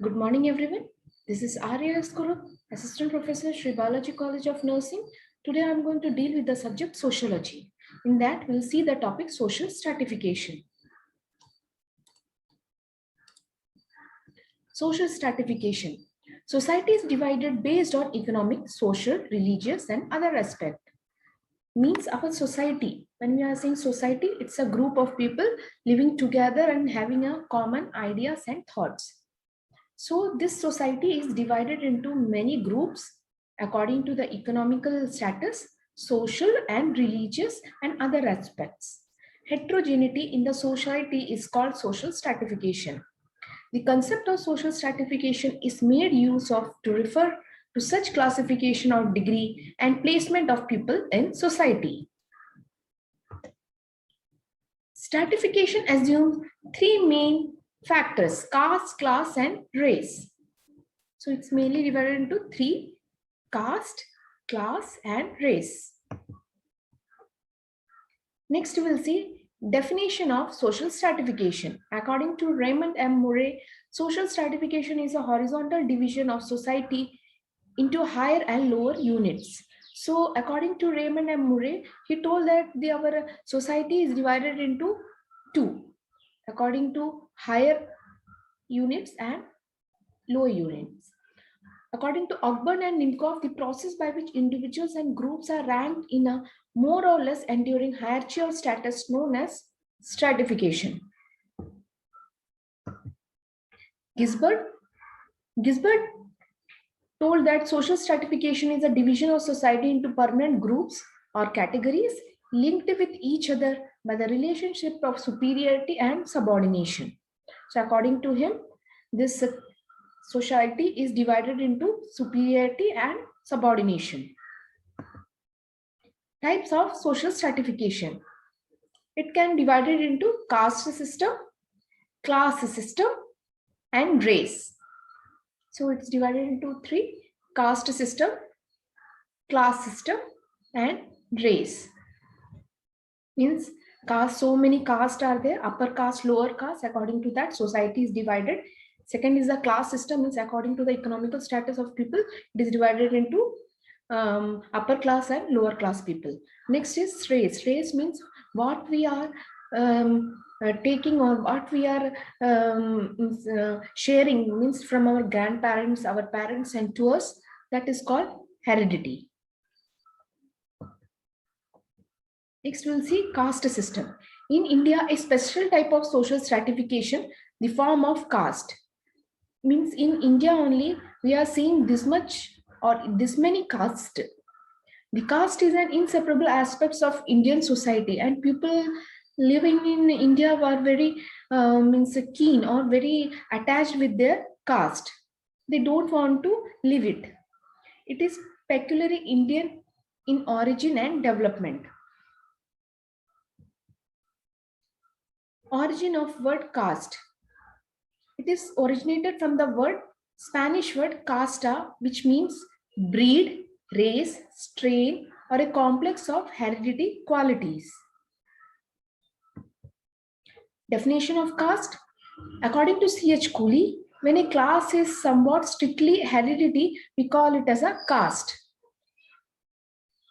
Good morning, everyone. This is Arya Eskurup, Assistant Professor, Sri Balaji College of Nursing. Today, I'm going to deal with the subject sociology. In that, we'll see the topic social stratification. Social stratification. Society is divided based on economic, social, religious, and other aspects. Means our society. When we are saying society, it's a group of people living together and having a common ideas and thoughts. So this society is divided into many groups according to the economical status, social and religious and other aspects. Heterogeneity in the society is called social stratification. The concept of social stratification is made use of to refer to such classification or degree and placement of people in society. Stratification assumes three main factors: caste, class, and race. So it's mainly divided into three: caste, class, and race. Next, we'll see definition of social stratification. According to Raymond M. Murray, social stratification is a horizontal division of society into higher and lower units. So according to Raymond M. Murray, he told that our society is divided into two, according to higher units and lower units. According to Ogburn and Nimkov, the process by which individuals and groups are ranked in a more or less enduring hierarchy or status known as stratification. Gisbert told that social stratification is a division of society into permanent groups or categories linked with each other by the relationship of superiority and subordination. So according to him, this society is divided into superiority and subordination. Types of social stratification. It can be divided into caste system, class system, and race. So it's divided into three: caste system, class system, and race. Means caste, so many castes are there: upper caste, lower caste. According to that, society is divided. Second is the class system, means according to the economical status of people, it is divided into upper class and lower class people. Next is race. Race means what we are taking or what we are sharing, means from our grandparents, our parents, and to us. That is called heredity. Next, we'll see caste system. In India, a special type of social stratification, the form of caste. Means in India only, we are seeing this much or this many castes. The caste is an inseparable aspect of Indian society, and people living in India were very keen or very attached with their caste. They don't want to leave it. It is peculiarly Indian in origin and development. Origin of word caste. It is originated from the word Spanish word casta, which means breed, race, strain, or a complex of hereditary qualities. Definition of caste. According to C.H. Cooley, when a class is somewhat strictly hereditary, we call it as a caste.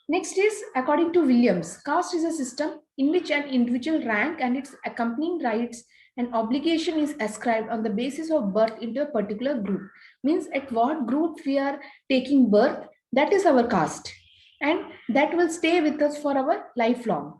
Next is, according to Williams, caste is a system in which an individual rank and its accompanying rights and obligation is ascribed on the basis of birth into a particular group. Means at what group we are taking birth, that is our caste, and that will stay with us for our lifelong.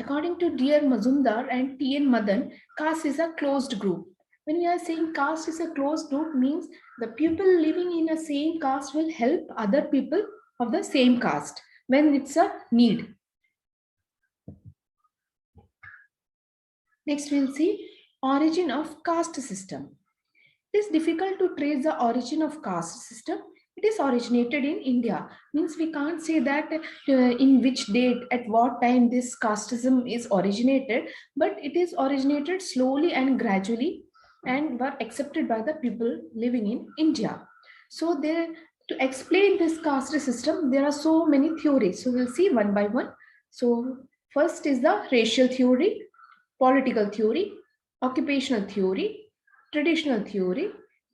According to D.R. Mazumdar and T.N. Madan, caste is a closed group. When we are saying caste is a closed group, means the people living in a same caste will help other people of the same caste when it's a need. Next, we'll see origin of caste system. It is difficult to trace the origin of caste system. It is originated in India. Means we can't say that in which date, at what time this casteism is originated, but it is originated slowly and gradually and were accepted by the people living in India. So to explain this caste system, there are so many theories. So we'll see one by one. So first is the racial theory, political theory, occupational theory, traditional theory,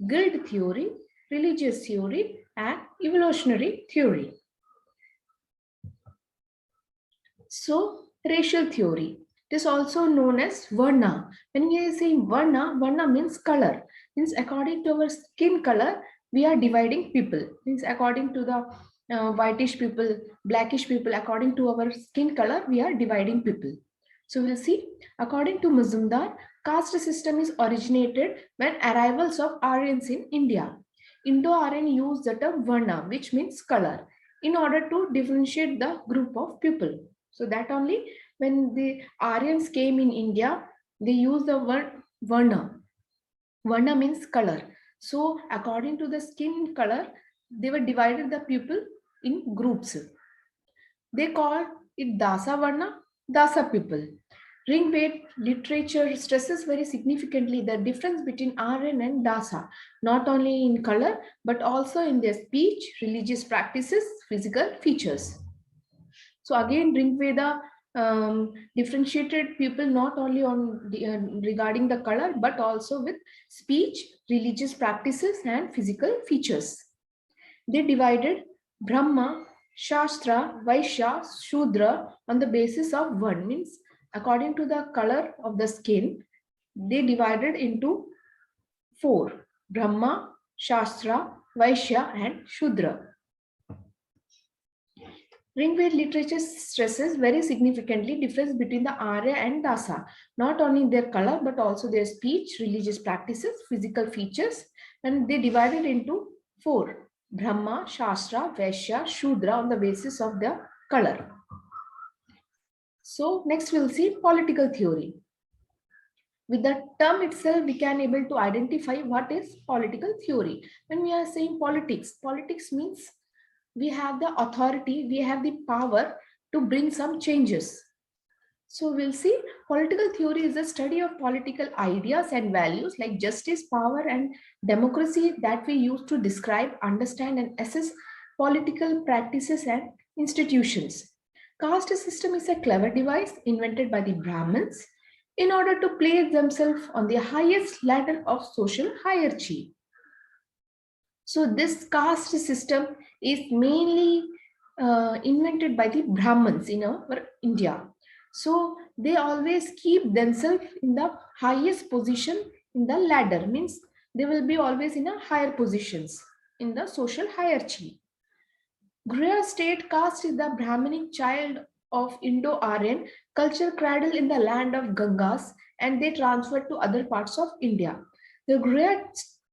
guild theory, religious theory, and evolutionary theory. So, racial theory. It is also known as Varna. When we are saying Varna, Varna means color. Means according to our skin color, we are dividing people. Means according to the whitish people, blackish people, according to our skin color, we are dividing people. So we'll see. According to Mazumdar, caste system is originated when arrivals of Aryans in India. Indo-Aryan used the term Varna, which means color, in order to differentiate the group of people. So that only when the Aryans came in India, they used the word Varna. Varna means color. So according to the skin color, they were divided the people in groups. They called it Dasa Varna, Dasa people. Ringved literature stresses very significantly the difference between Aryan and Dasa, not only in color but also in their speech, religious practices, physical features. So again, Ringveda differentiated people not only on the, regarding the color, but also with speech, religious practices, and physical features. They divided Brahma, Shastra, Vaishya, Shudra on the basis of one, means according to the color of the skin, they divided into four: Brahma, Shastra, Vaishya, and Shudra. Ringved literature stresses very significantly difference between the Arya and Dasa, not only in their color but also their speech, religious practices, physical features, and they divided into four: Brahma, Shastra, Vaishya, Shudra on the basis of their color. So next we'll see political theory. With the term itself, we can able to identify what is political theory. When we are saying politics, politics means we have the authority, we have the power to bring some changes. So we'll see political theory is a study of political ideas and values like justice, power, and democracy that we use to describe, understand, and assess political practices and institutions. Caste system is a clever device invented by the Brahmins in order to place themselves on the highest ladder of social hierarchy. So this caste system is mainly invented by the Brahmins in our India. So they always keep themselves in the highest position in the ladder, means they will be always in a higher positions in the social hierarchy. Griya state caste is the Brahminic child of Indo-Aryan culture cradled in the land of Gangas, and they transferred to other parts of India. The Griya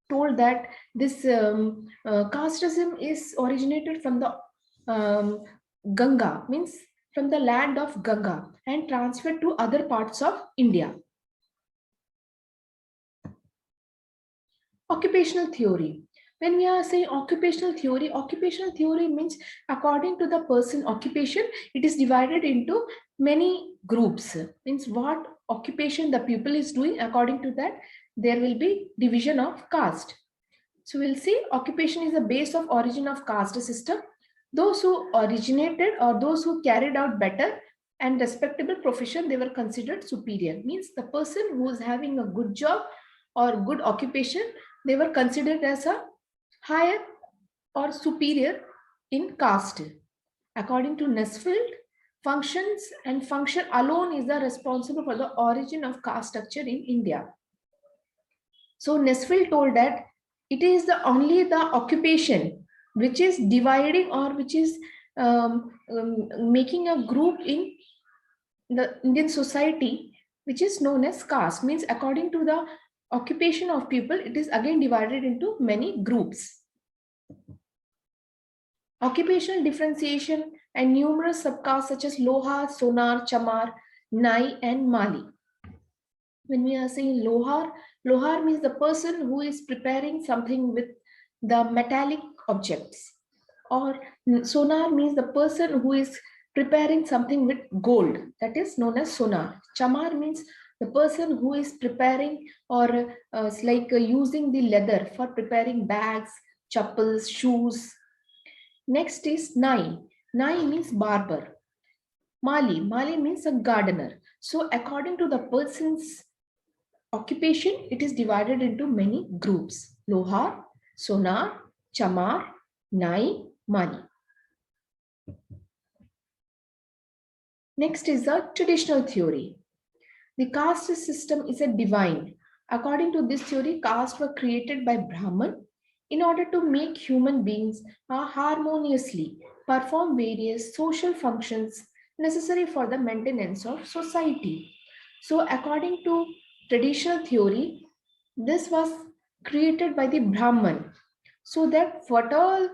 told that this casteism is originated from the Ganga, means from the land of Ganga, and transferred to other parts of India. Occupational theory. When we are saying occupational theory means according to the person occupation, it is divided into many groups. Means what occupation the people is doing, according to that, there will be division of caste. So we'll see occupation is the base of origin of caste system. Those who originated or those who carried out better and respectable profession, they were considered superior. Means the person who is having a good job or good occupation, they were considered as a higher or superior in caste. According to Nesfield, functions and function alone is the responsible for the origin of caste structure in India. So Nesfield told that it is the only the occupation which is dividing or which is making a group in the Indian society, which is known as caste. Means according to the occupation of people, it is again divided into many groups. Occupational differentiation and numerous subcastes such as Lohar, Sonar, Chamar, Nai, and Mali. When we are saying Lohar means the person who is preparing something with the metallic objects. Or Sonar means the person who is preparing something with gold, that is known as Sonar. Chamar means the person who is preparing or using the leather for preparing bags, chappals, shoes. Next is Nai. Nai means barber. Mali means a gardener. So according to the person's Occupation, it is divided into many groups: Lohar, Sonar, Chamar, Nai, Mani. Next is the traditional theory. The caste system is a divine. According to this theory, castes were created by Brahman in order to make human beings harmoniously perform various social functions necessary for the maintenance of society. So, according to traditional theory, this was created by the Brahman so that what all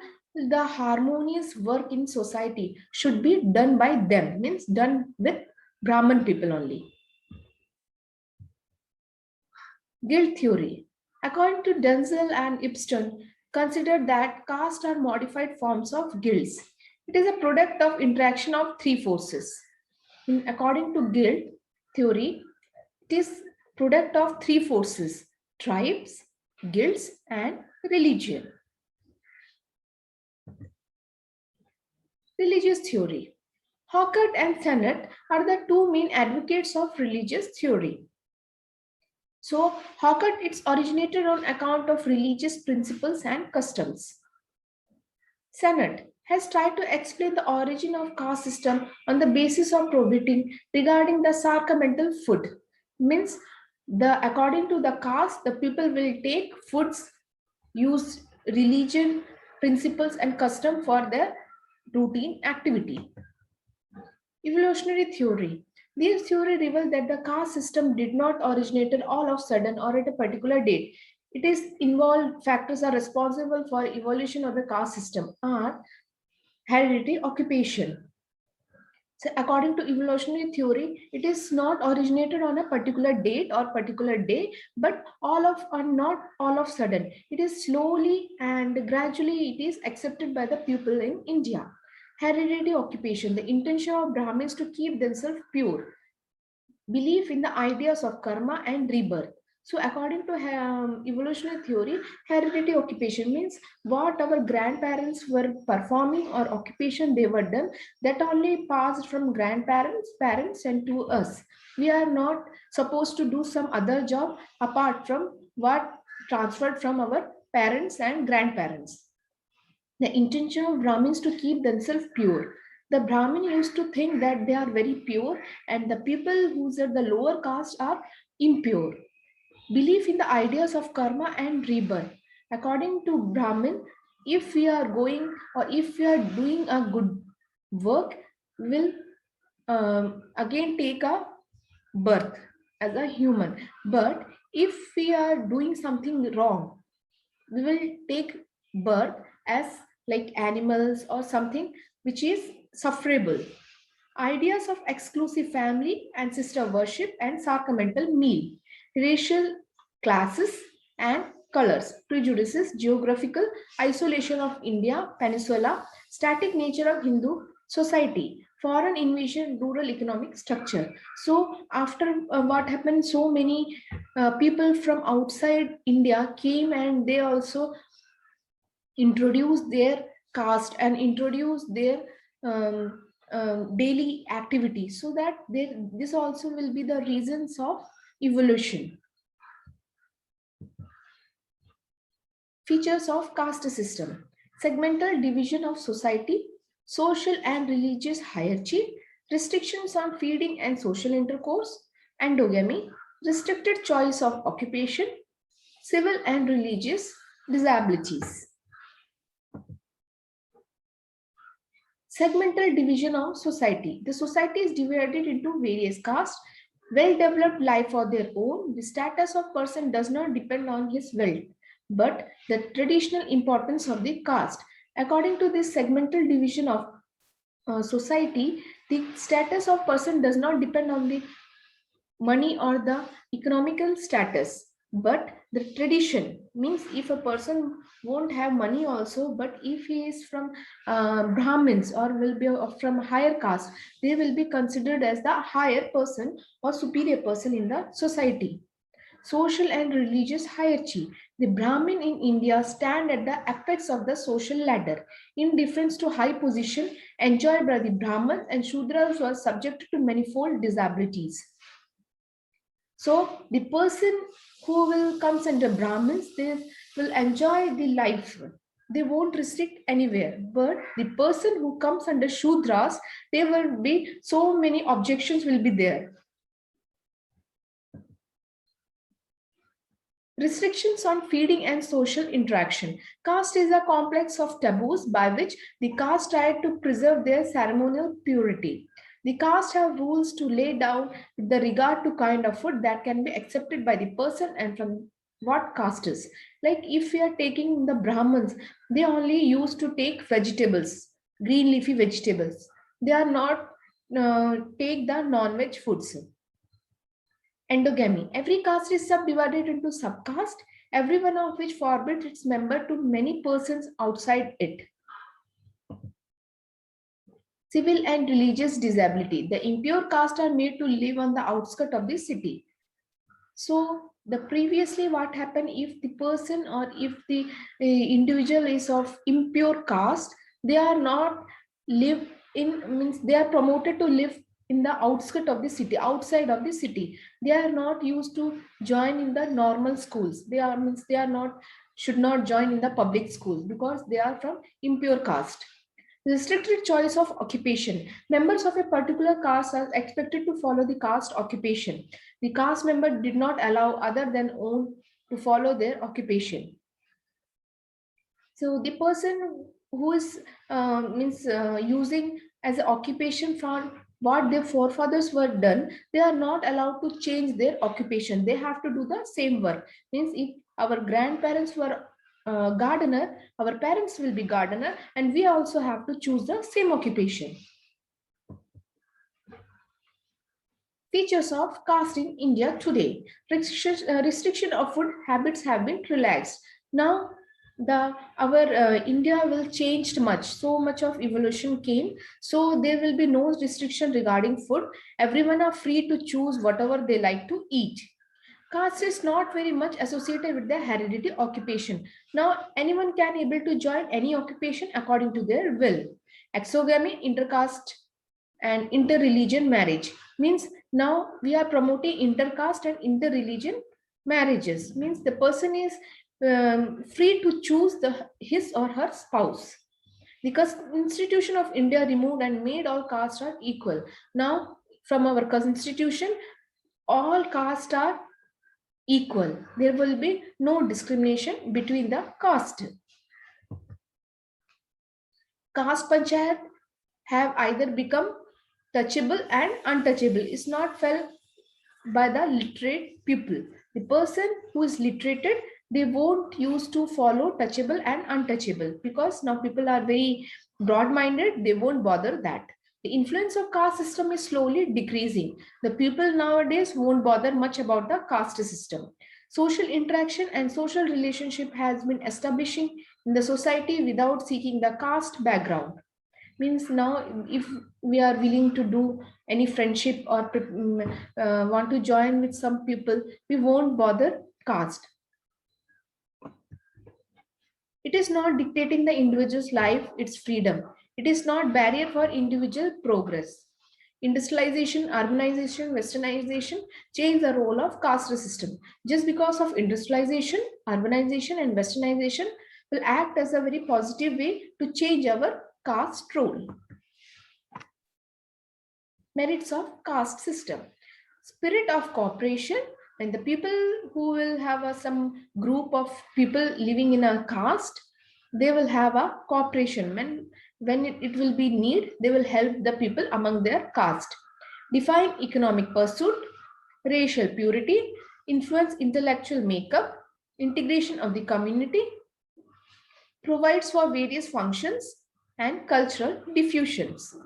the harmonious work in society should be done by them, means done with Brahman people only. Guild theory. According to Denzel and Ibsen, considered that castes are modified forms of guilds. It is a product of interaction of three forces. According to guild theory, it is product of three forces: tribes, guilds, and religion. Religious theory. Hawkett and Sennett are the two main advocates of religious theory. So, Hawkett, it's originated on account of religious principles and customs. Sennett has tried to explain the origin of caste system on the basis of prohibiting regarding the sacramental food. Means according to the caste, the people will take foods, use religion, principles and custom for their routine activity. Evolutionary theory. This theory reveals that the caste system did not originate all of a sudden or at a particular date. It is involved factors are responsible for evolution of the caste system are heredity, occupation. So according to evolutionary theory, it is not originated on a particular date or particular day, but all of or not all of sudden. It is slowly and gradually it is accepted by the people in India. Hereditary occupation, the intention of Brahmins to keep themselves pure, belief in the ideas of karma and rebirth. So, according to evolutionary theory, hereditary occupation means what our grandparents were performing or occupation they were done, that only passed from grandparents, parents, and to us. We are not supposed to do some other job apart from what transferred from our parents and grandparents. The intention of Brahmins to keep themselves pure. The Brahmin used to think that they are very pure, and the people who are the lower caste are impure. Belief in the ideas of karma and rebirth. According to Brahmin, if we are going or if we are doing a good work, we will again take a birth as a human. But if we are doing something wrong, we will take birth as like animals or something which is sufferable. Ideas of exclusive family, ancestor worship, and sacramental meal, racial classes and colors, prejudices, geographical isolation of India, peninsula, static nature of Hindu society, foreign invasion, rural economic structure. So after what happened, so many people from outside India came and they also introduced their caste and introduced their daily activity, so that this also will be the reasons of evolution. Features of caste system: segmental division of society, social and religious hierarchy, restrictions on feeding and social intercourse, endogamy, restricted choice of occupation, civil and religious disabilities. Segmental division of society. The society is divided into various castes, well-developed life of their own. The status of person does not depend on his wealth, but the traditional importance of the caste. According to this segmental division of society, the status of person does not depend on the money or the economical status, but the tradition means if a person won't have money also, but if he is from Brahmins or will be from higher caste, they will be considered as the higher person or superior person in the society. Social and religious hierarchy. The Brahmin in India stand at the apex of the social ladder. In difference to high position enjoyed by the Brahmins, and Shudras were subjected to manifold disabilities. So the person who will comes under Brahmins, they will enjoy the life, they won't restrict anywhere. But the person who comes under Shudras, there will be so many objections will be there. Restrictions on feeding and social interaction. Caste is a complex of taboos by which the caste tried to preserve their ceremonial purity. The caste have rules to lay down with the regard to kind of food that can be accepted by the person and from what caste is. Like if we are taking the Brahmins, they only used to take vegetables, green leafy vegetables. They are not take the non-veg foods. Endogamy. Every caste is subdivided into subcaste, every one of which forbids its member to many persons outside it. Civil and religious disability. The impure caste are made to live on the outskirts of the city. So the previously what happened, if the person or if the individual is of impure caste, they are not live in, means they are promoted to live in the outskirts of the city, outside of the city. They are not used to join in the normal schools. They are, means they are not, should not join in the public schools because they are from impure caste. Restricted choice of occupation. Members of a particular caste are expected to follow the caste occupation. The caste member did not allow other than own to follow their occupation. So the person who is using as an occupation for what their forefathers were done, they are not allowed to change their occupation. They have to do the same work. Means if our grandparents were gardener, our parents will be gardener, and we also have to choose the same occupation. Features of caste in India today. Restriction of food habits have been relaxed. Now our India will changed much. So much of evolution came. So there will be no restriction regarding food. Everyone are free to choose whatever they like to eat. Caste is not very much associated with their hereditary occupation. Now anyone can able to join any occupation according to their will. Exogamy, intercaste and interreligion marriage means now we are promoting intercaste and interreligion marriages. Means the person is free to choose his or her spouse. The Constitution of India removed and made all castes are equal. Now from our constitution, all castes are equal. There will be no discrimination between the caste. Caste panchayat have either become touchable and untouchable. Is not felt by the literate people. The person who is literated, they won't used to follow touchable and untouchable because now people are very broad-minded. They won't bother that. The influence of caste system is slowly decreasing. The people nowadays won't bother much about the caste system. Social interaction and social relationship has been establishing in the society without seeking the caste background. Means now if we are willing to do any friendship or want to join with some people, we won't bother caste. It is not dictating the individual's life, its freedom. It is not barrier for individual progress. Industrialization, urbanization, westernization change the role of caste system. Just because of industrialization, urbanization and westernization will act as a very positive way to change our caste role. Merits of caste system. Spirit of cooperation. And the people who will have some group of people living in a caste, they will have a cooperation. When it will be need, they will help the people among their caste. Define economic pursuit, racial purity, influence intellectual makeup, integration of the community, provides for various functions and cultural diffusions.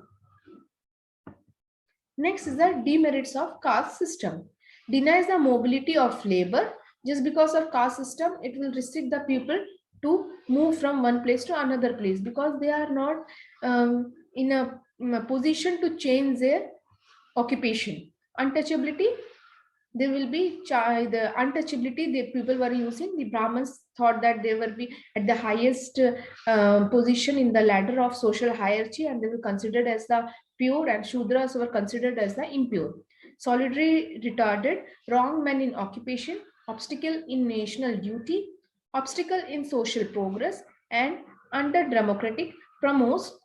Next is the demerits of caste system. Denies the mobility of labor. Just because of caste system, it will restrict the people to move from one place to another place because they are not in a position to change their occupation. Untouchability. There will be the untouchability. The people were using, the Brahmins thought that they will be at the highest position in the ladder of social hierarchy and they were considered as the pure and Shudras were considered as the impure. solidarity retarded, wrong man in occupation, obstacle in national duty, obstacle in social progress, and under democratic promotes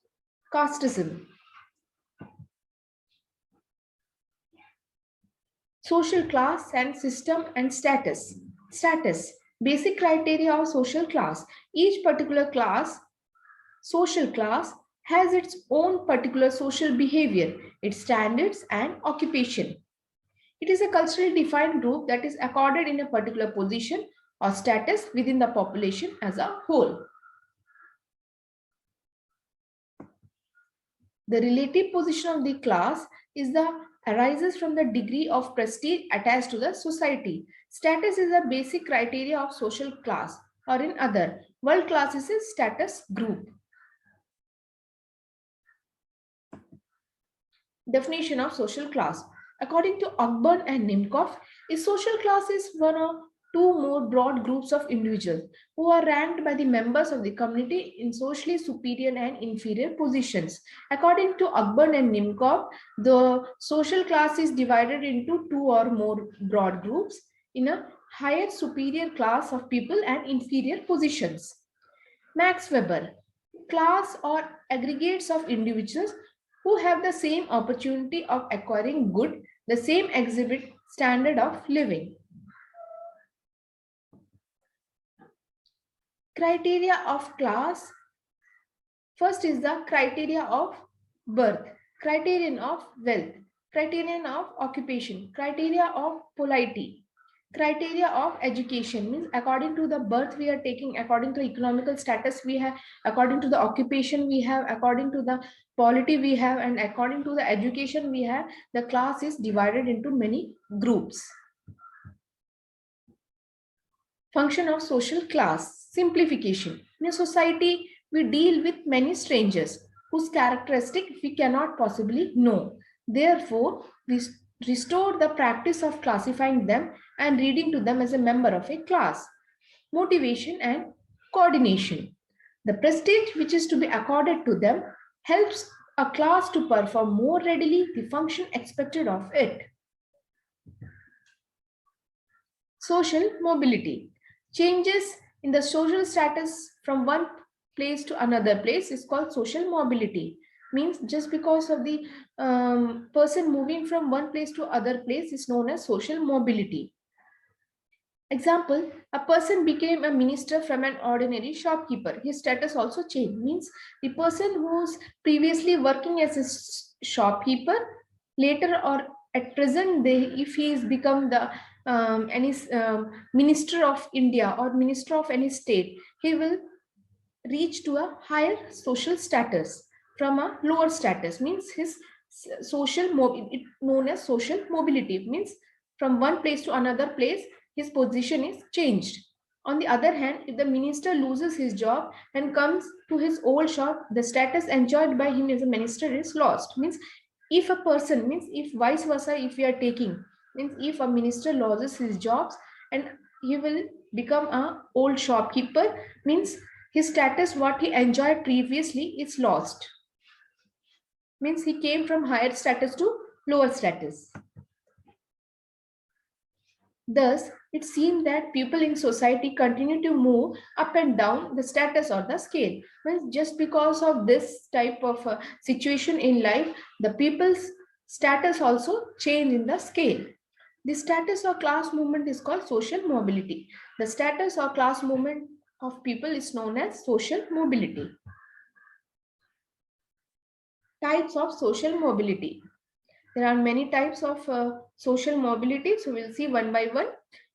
casteism. Social class and system and status. Status. Basic criteria of social class. Each particular class, social class, has its own particular social behavior, its standards and occupation. It is a culturally defined group that is accorded in a particular position or status within the population as a whole. The relative position of the class is the arises from the degree of prestige attached to the society. Status is a basic criteria of social class, or in other, world class is a status group. Definition of social class. According to Ogburn and Nimkoff, a social class is one or two more broad groups of individuals who are ranked by the members of the community in socially superior and inferior positions. According to Ogburn and Nimkoff, the social class is divided into two or more broad groups in a higher superior class of people and inferior positions. Max Weber, class or aggregates of individuals who have the same opportunity of acquiring good, the same exhibit standard of living. Criteria of class. First is the criteria of birth, criterion of wealth, criterion of occupation, criteria of polity, criteria of education. Means according to the birth we are taking, according to economical status we have, according to the occupation we have, according to the polity we have, and according to the education we have, the class is divided into many groups. Function of social class. Simplification. In a society, we deal with many strangers whose characteristic we cannot possibly know. Therefore, we restore the practice of classifying them and reading to them as a member of a class. Motivation and coordination. The prestige which is to be accorded to them helps a class to perform more readily the function expected of it. Social mobility. Changes in the social status from one place to another place is called social mobility. Means just because of the person moving from one place to other place is known as social mobility. Example, a person became a minister from an ordinary shopkeeper. His status also changed. Means the person who's previously working as a shopkeeper, later or at present, if he is become the any minister of India or minister of any state, he will reach to a higher social status from a lower status. Means his social mobility, known as social mobility, means from one place to another place his position is changed. On the other hand, if the minister loses his job and comes to his old shop, the status enjoyed by him as a minister is lost. Means if a person, means if vice versa, if we are taking, means if a minister loses his jobs and he will become a old shopkeeper, means his status what he enjoyed previously is lost. Means he came from higher status to lower status. Thus, it seems that people in society continue to move up and down the status or the scale. Means just because of this type of situation in life, the people's status also change in the scale. The status or class movement is called social mobility. The status or class movement of people is known as social mobility. Types of social mobility. There are many types of social mobility, so we'll see one by one.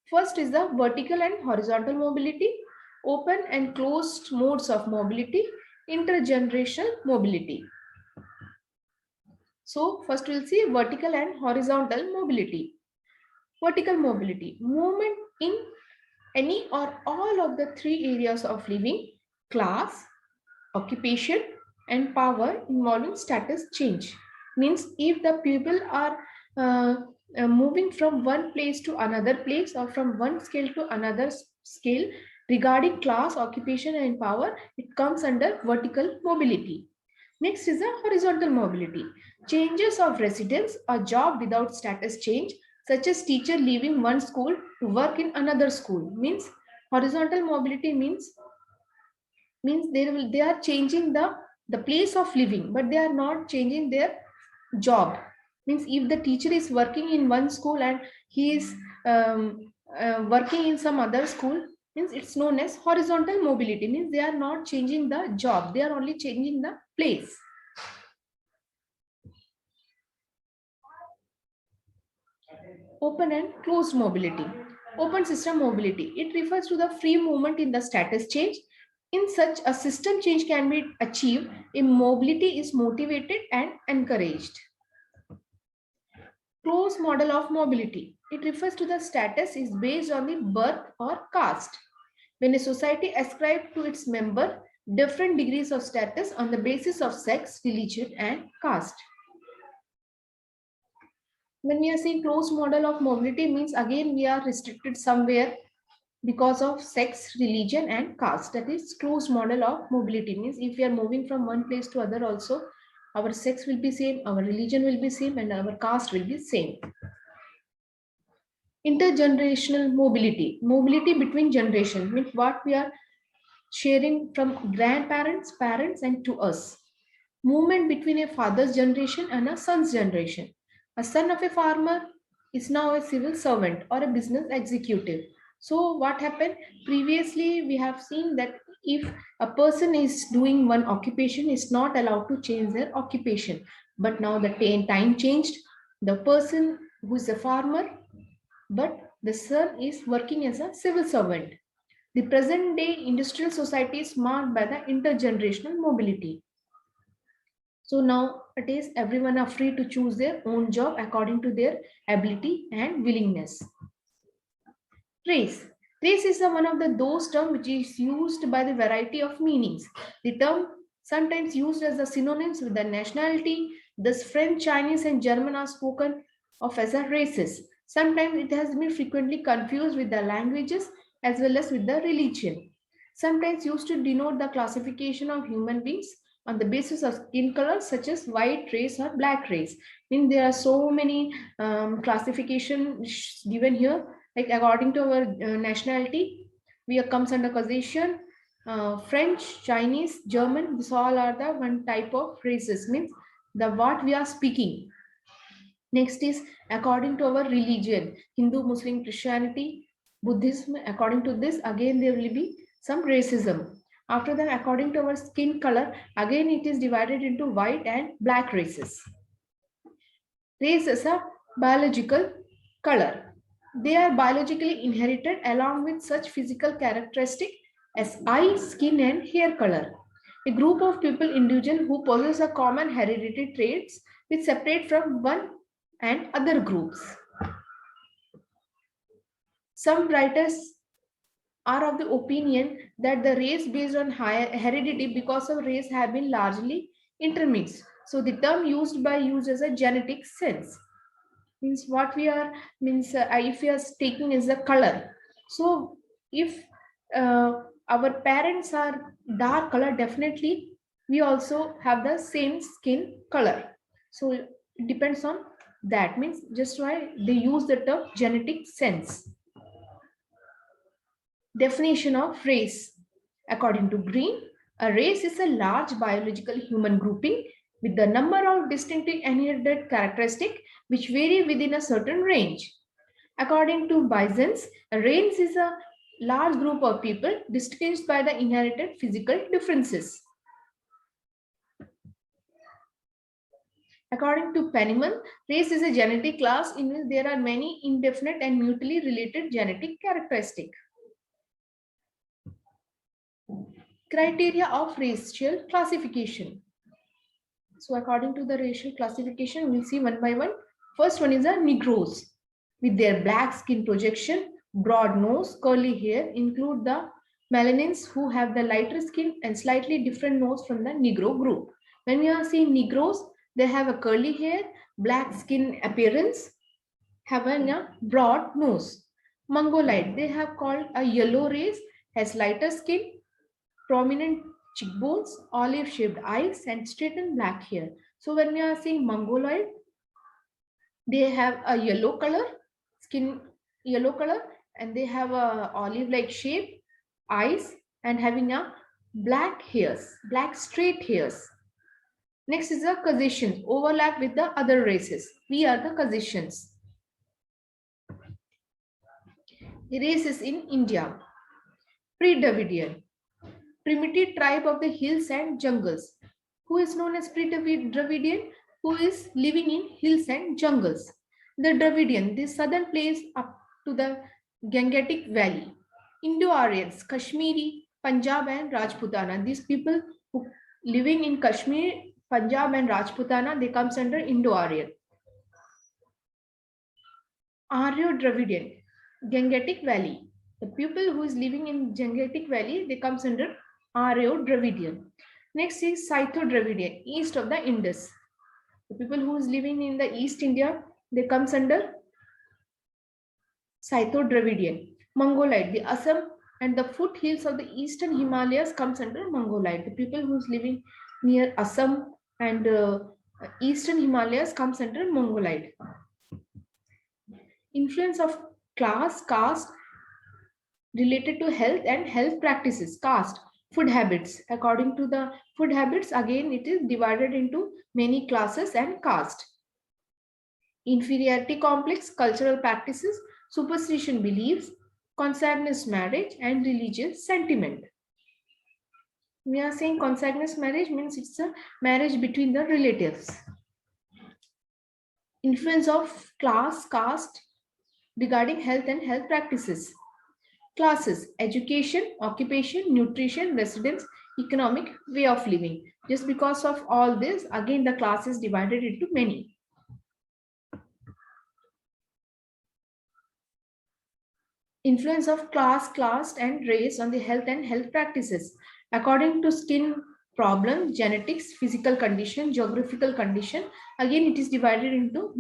First is the vertical and horizontal mobility, open and closed modes of mobility, intergenerational mobility. So first we'll see vertical and horizontal mobility. Vertical mobility, movement in any or all of the three areas of living: class, occupation, and power involving status change. Means if the people are moving from one place to another place or from one scale to another scale regarding class, occupation, and power, it comes under vertical mobility. Next is the horizontal mobility. Changes of residence or job without status change, such as teacher leaving one school to work in another school. Means horizontal mobility means they are changing the place of living, but they are not changing their job. Means if the teacher is working in one school and he is working in some other school, means it's known as horizontal mobility. Means they are not changing the job, they are only changing the place. Open and closed mobility. Open system mobility. It refers to the free movement in the status change. In such a system change can be achieved if mobility is motivated and encouraged. Closed model of mobility. It refers to the status is based on the birth or caste. When a society ascribes to its member different degrees of status on the basis of sex, religion, and caste. When we are saying closed model of mobility, means again we are restricted somewhere because of sex, religion, and caste. That is closed model of mobility. Means if we are moving from one place to other also, our sex will be same, our religion will be same, and our caste will be same. Intergenerational mobility. Mobility between generations means what we are sharing from grandparents, parents, and to us. Movement between a father's generation and a son's generation. A son of a farmer is now a civil servant or a business executive. So what happened? Previously, we have seen that if a person is doing one occupation, is not allowed to change their occupation. But now the time changed. The person who is a farmer, but the son is working as a civil servant. The present day industrial society is marked by the intergenerational mobility. So now it is everyone are free to choose their own job according to their ability and willingness. Race. Race is one of those terms which is used by the variety of meanings. The term sometimes used as a synonyms with the nationality. Thus French, Chinese, and German are spoken of as a races. Sometimes it has been frequently confused with the languages as well as with the religion. Sometimes used to denote the classification of human beings on the basis of skin color, such as white race or black race. I mean, there are so many classification given here, like according to our nationality, we comes under Caucasian, French, Chinese, German. This all are the one type of races. Means the what we are speaking. Next is according to our religion, Hindu, Muslim, Christianity, Buddhism. According to this, again there will be some racism. After that, according to our skin color, again it is divided into white and black races. Race is a biological color. They are biologically inherited along with such physical characteristics as eye, skin, and hair color. A group of people, individual who possess a common hereditary traits which separate from one and other groups. Some writers are of the opinion that the race based on heredity because of race have been largely intermixed. So the term used by use as a genetic sense. Means what we are means if we are taking is the color. So if our parents are dark color, definitely we also have the same skin color. So it depends on that. Means just why they use the term genetic sense. Definition of race. According to Green, a race is a large biological human grouping with the number of distinctive inherited characteristics which vary within a certain range. According to Bisons, a race is a large group of people distinguished by the inherited physical differences. According to Penniman, race is a genetic class in which there are many indefinite and mutually related genetic characteristics. Criteria of racial classification. So according to the racial classification, we'll see one by one. First one is the Negroes. With their black skin projection, broad nose, curly hair, include the melanins who have the lighter skin and slightly different nose from the Negro group. When we are seeing Negroes, they have a curly hair, black skin appearance, having a broad nose. Mongolite, they have called a yellow race, has lighter skin, prominent cheekbones, olive-shaped eyes, and straightened black hair. So when we are saying Mongoloid, they have a yellow color, skin yellow color, and they have a olive-like shape, eyes, and having a black hairs, black straight hairs. Next is the Caucasians, overlap with the other races. We are the Caucasians. Races in India. Pre-Dravidian, primitive tribe of the hills and jungles. Who is known as pre-Dravidian? Who is living in hills and jungles. The Dravidian, the southern place up to the Gangetic Valley. Indo-Aryans, Kashmiri, Punjab and Rajputana. These people who living in Kashmir, Punjab and Rajputana, they comes under Indo-Aryan. Aryo-Dravidian, Gangetic Valley. The people who is living in Gangetic Valley, they comes under Aryo-Dravidian. Next is Scytho-Dravidian, east of the Indus. The people who is living in the East India, they comes under Scytho-Dravidian. Mongolid, the Assam and the foothills of the eastern Himalayas comes under Mongolid. The people who is living near Assam and eastern Himalayas comes under Mongolid. Influence of class, caste related to health and health practices. Caste, food habits. According to the food habits, again it is divided into many classes and caste. Inferiority complex, cultural practices, superstition beliefs, consanguineous marriage, and religious sentiment. We are saying consanguineous marriage means it's a marriage between the relatives. Influence of class, caste regarding health and health practices. Classes, education, occupation, nutrition, residence, economic, way of living. Just because of all this, again the class is divided into many. Influence of class, caste, and race on the health and health practices. According to skin problem, genetics, physical condition, geographical condition, again it is divided into